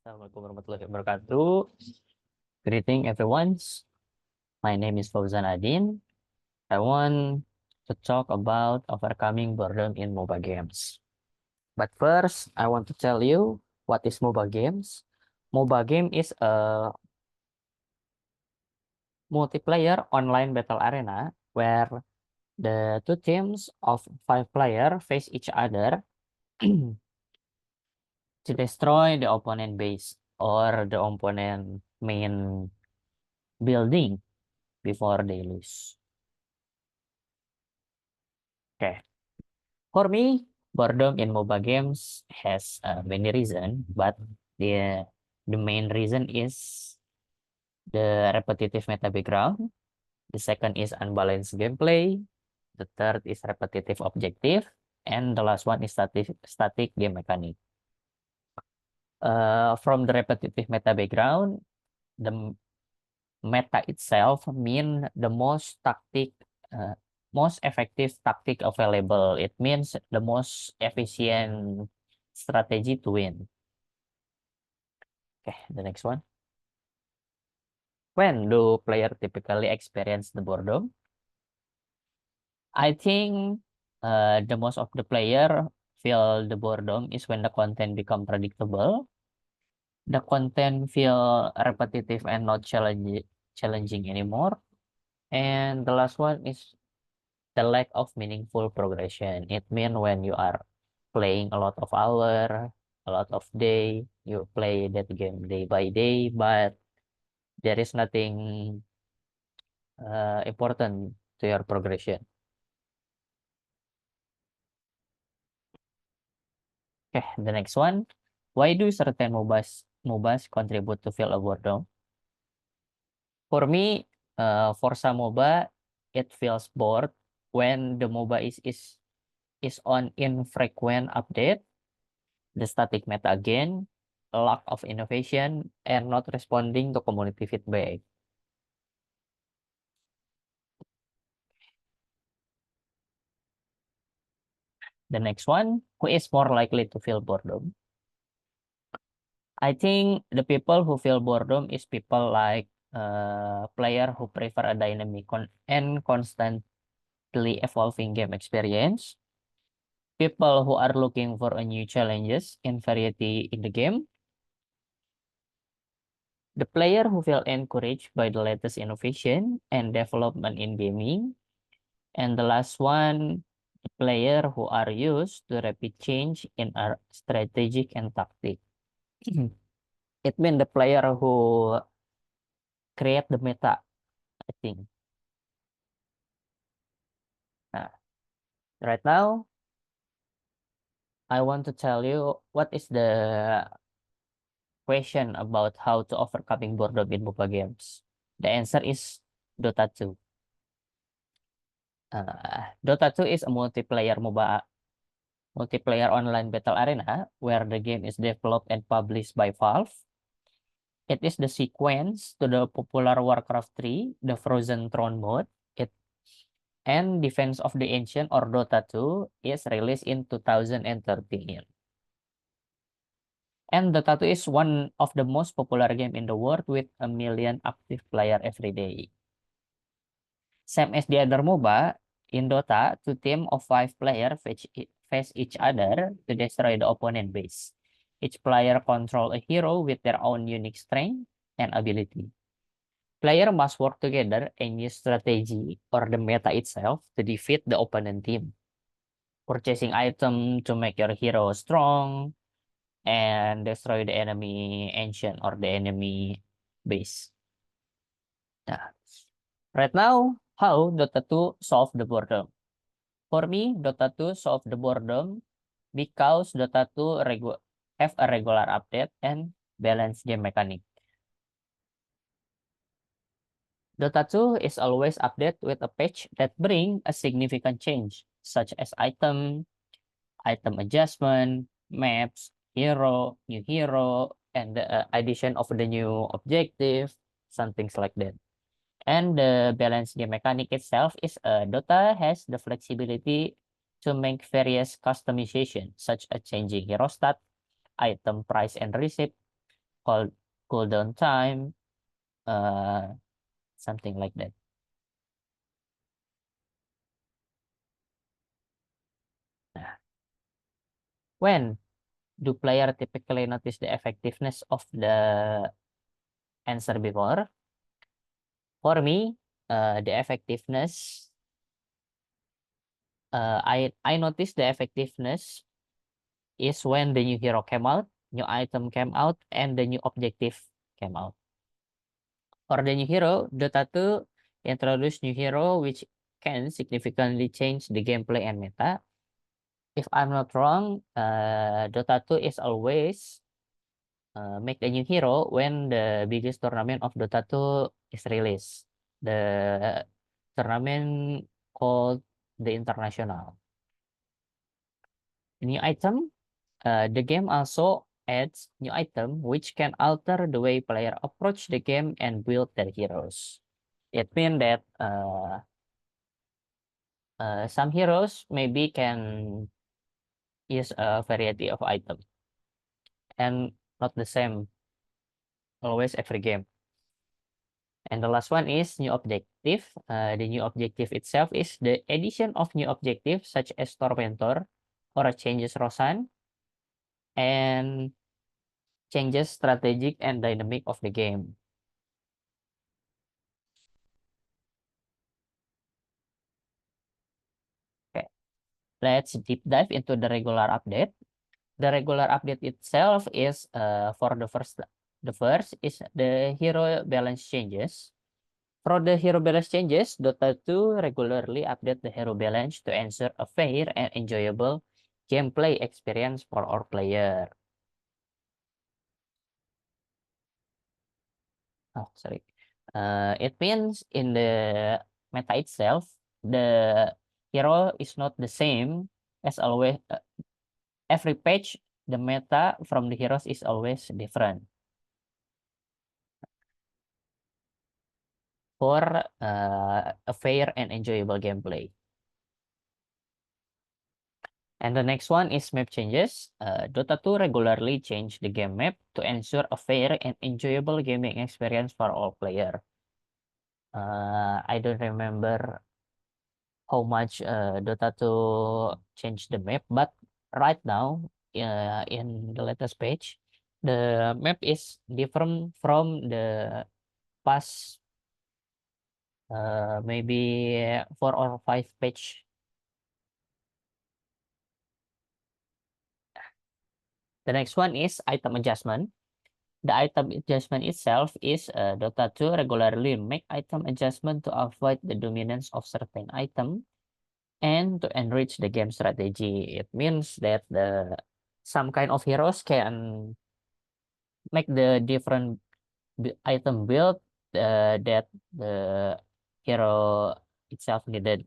Assalamualaikum warahmatullahi wabarakatuh. Greeting everyone. My name is Fauzan Adin. I want to talk about overcoming boredom in mobile games. But first, I want to tell you what is mobile games. Mobile game is a multiplayer online battle arena where the two teams of 5 players face each other to destroy the opponent base or the opponent main building before they lose. Okay. For me, boredom in mobile games has many reasons, but the the main reason is the repetitive meta background. The second is unbalanced gameplay. The third is repetitive objective, and the last one is static game mechanic. From the repetitive meta background, the meta itself mean the uh, most effective tactic available. It means the most efficient strategy to win. Okay, the next one. When do player typically experience the boredom? I think the most of the player feel the boredom is when the content become predictable. The content feel repetitive and not challenging anymore. And the last one is the lack of meaningful progression. It means when you are playing a lot of hour, a lot of day, you play that game day by day, but there is nothing important to your progression. Okay, the next one. Why do certain MOBAs contribute to feel a boredom? For me, for some MOBA, it feels bored when the MOBA is on infrequent update, the static meta again, a lack of innovation, and not responding to community feedback. The next one, who is more likely to feel boredom? I think the people who feel boredom is people like player who prefer a dynamic and constantly evolving game experience, people who are looking for a new challenges and variety in the game, the player who feel encouraged by the latest innovation and development in gaming, and the last one, the player who are used to rapid change in our strategic and tactic. It means the player who create the meta, I think. Nah, right now, I want to tell you what is the question about how to overcoming boredom in mobile games. The answer is Dota 2. Dota 2 is a multiplayer online battle arena where the game is developed and published by Valve. It is the sequence to the popular Warcraft 3, the Frozen Throne mode. It and Defense of the Ancient or Dota 2 is released in 2013. And Dota 2 is one of the most popular game in the world with 1 million active player every day. Same as the other MOBA, in Dota, two team of 5 players face each other to destroy the opponent base. Each player control a hero with their own unique strength and ability. Player must work together and use strategy or the meta itself to defeat the opponent team. Purchasing item to make your hero strong and destroy the enemy ancient or the enemy base. Nah, right now, how Dota 2 solve the boredom? For me, Dota 2 solve the boredom because Dota 2 have a regular update and balanced game mechanic. Dota 2 is always updated with a patch that bring a significant change, such as item adjustment, maps, new hero, and the addition of the new objective, some things like that. And the balance game mechanic itself is Dota has the flexibility to make various customization, such as changing hero stat, item price and receipt, cooldown time, something like that. Nah, when do player typically notice the effectiveness of the answer before? For me, the effectiveness, I noticed the effectiveness is when the new hero came out, new item came out, and the new objective came out. For the new hero, Dota 2 introduced new hero which can significantly change the gameplay and meta. If I'm not wrong, Dota 2 is always make a new hero when the biggest tournament of Dota 2 is released. The tournament called the International. New item, the game also adds new item which can alter the way player approach the game and build their heroes. It means that some heroes maybe can use a variety of item and not the same always every game. And the last one is new objective. The new objective itself is the addition of new objectives such as Tormentor or changes Rosan and changes strategic and dynamic of the game. Okay, let's deep dive into the regular update. The regular update itself is for the first is the hero balance changes. For the hero balance changes, Dota 2 regularly update the hero balance to ensure a fair and enjoyable gameplay experience for our player. Oh, sorry. It means in the meta itself, the hero is not the same as always. Every page, the meta from the heroes is always different. For a fair and enjoyable gameplay. And the next one is map changes. Dota 2 regularly change the game map to ensure a fair and enjoyable gaming experience for all players. I don't remember how much Dota 2 changed the map, but right now, in the latest page, the map is different from the past maybe 4 or 5 page. The next one is item adjustment. The item adjustment itself is Dota 2 regularly make item adjustment to avoid the dominance of certain item and to enrich the game strategy. It means that some kind of heroes can make the different item build that the hero itself needed.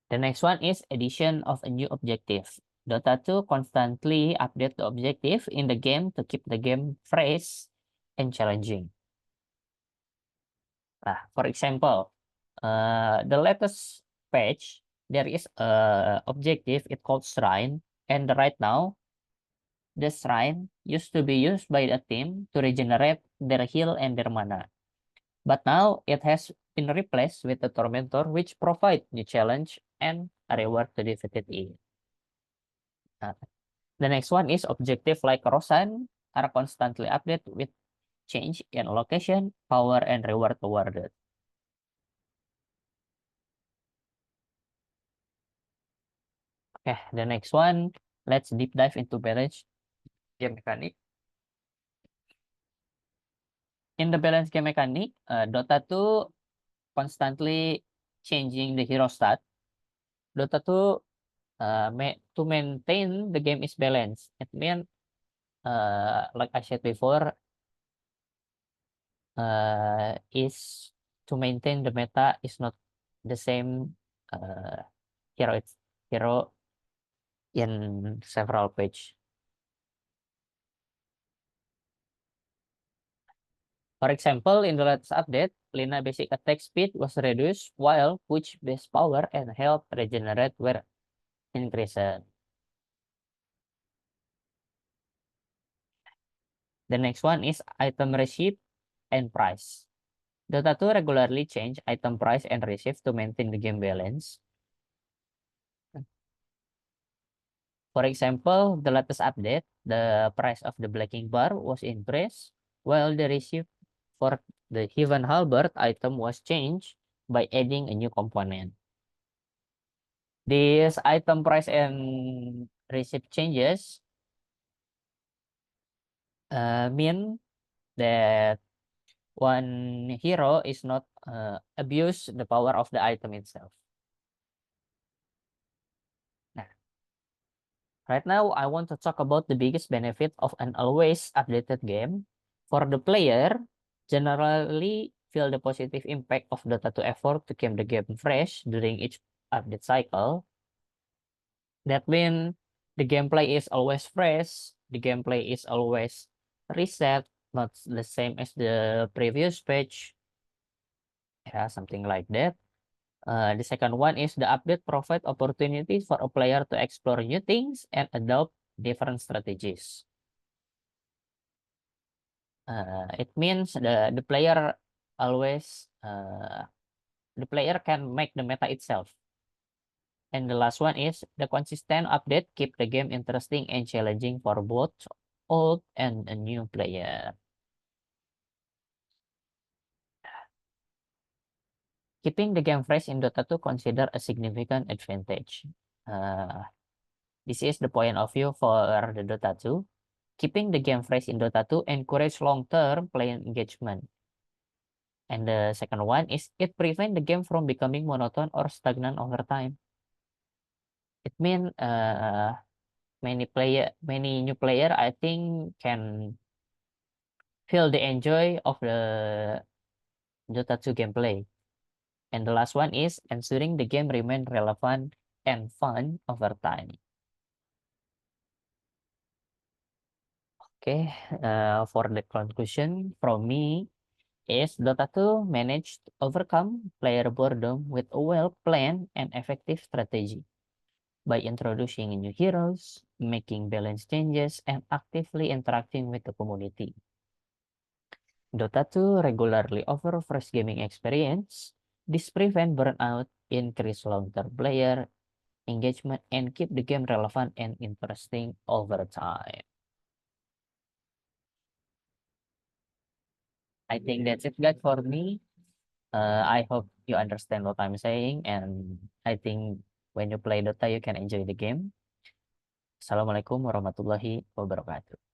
The next one is addition of a new objective. Dota 2 constantly update the objective in the game to keep the game fresh and challenging. For example, the latest patch, there is a objective, it called Shrine, and right now, the Shrine used to be used by the team to regenerate their heal and their mana. But now, it has been replaced with the Tormentor, which provide new challenge and a reward to defeat it. The next one is objective like Rosan are constantly updated with change in location, power, and reward awarded. Okay, the next one, let's deep dive into balance game mechanic. In the balance game mechanic, Dota 2 constantly changing the hero stat. Dota 2 to maintain the game is balanced. It means, like I said before, is to maintain the meta is not the same hero. It's hero in several page. For example, in the latest update, Lina basic attack speed was reduced while Push base power and health regenerate were increased. The next one is item receipt and price. Dota 2 regularly change item price and receipt to maintain the game balance. For example, the latest update, the price of the Blacking Bar was increased, while the receipt for the Heaven Halberd item was changed by adding a new component. This item price and receipt changes mean that one hero is not abuse the power of the item itself. Nah, right now I want to talk about the biggest benefit of an always updated game. For the player, generally feel the positive impact of Dota 2 effort to keep the game fresh during each update cycle. That means the gameplay is always fresh, the gameplay is always reset, not the same as the previous patch. Yeah, something like that. The second one is the update provide opportunities for a player to explore new things and adopt different strategies. It means the player always the player can make the meta itself. And the last one is the consistent update keep the game interesting and challenging for both old and a new player. Keeping the game fresh in Dota 2 consider a significant advantage. Uh, this is the point of view for the Dota 2. Keeping the game fresh in Dota 2 encourage long-term player engagement. And the second one is it prevent the game from becoming monotone or stagnant over time. It means many new player I think can feel the enjoy of the Dota 2 gameplay. And the last one is ensuring the game remain relevant and fun over time. Okay, for the conclusion from me is Dota 2 managed to overcome player boredom with a well-planned and effective strategy by introducing new heroes, making balance changes, and actively interacting with the community. Dota 2 regularly offer fresh gaming experience. This prevent burnout, increase long-term player engagement, and keep the game relevant and interesting over time. I think that's it, guys, for me. I hope you understand what I'm saying, and I think when you play Dota, you can enjoy the game. Assalamualaikum warahmatullahi wabarakatuh.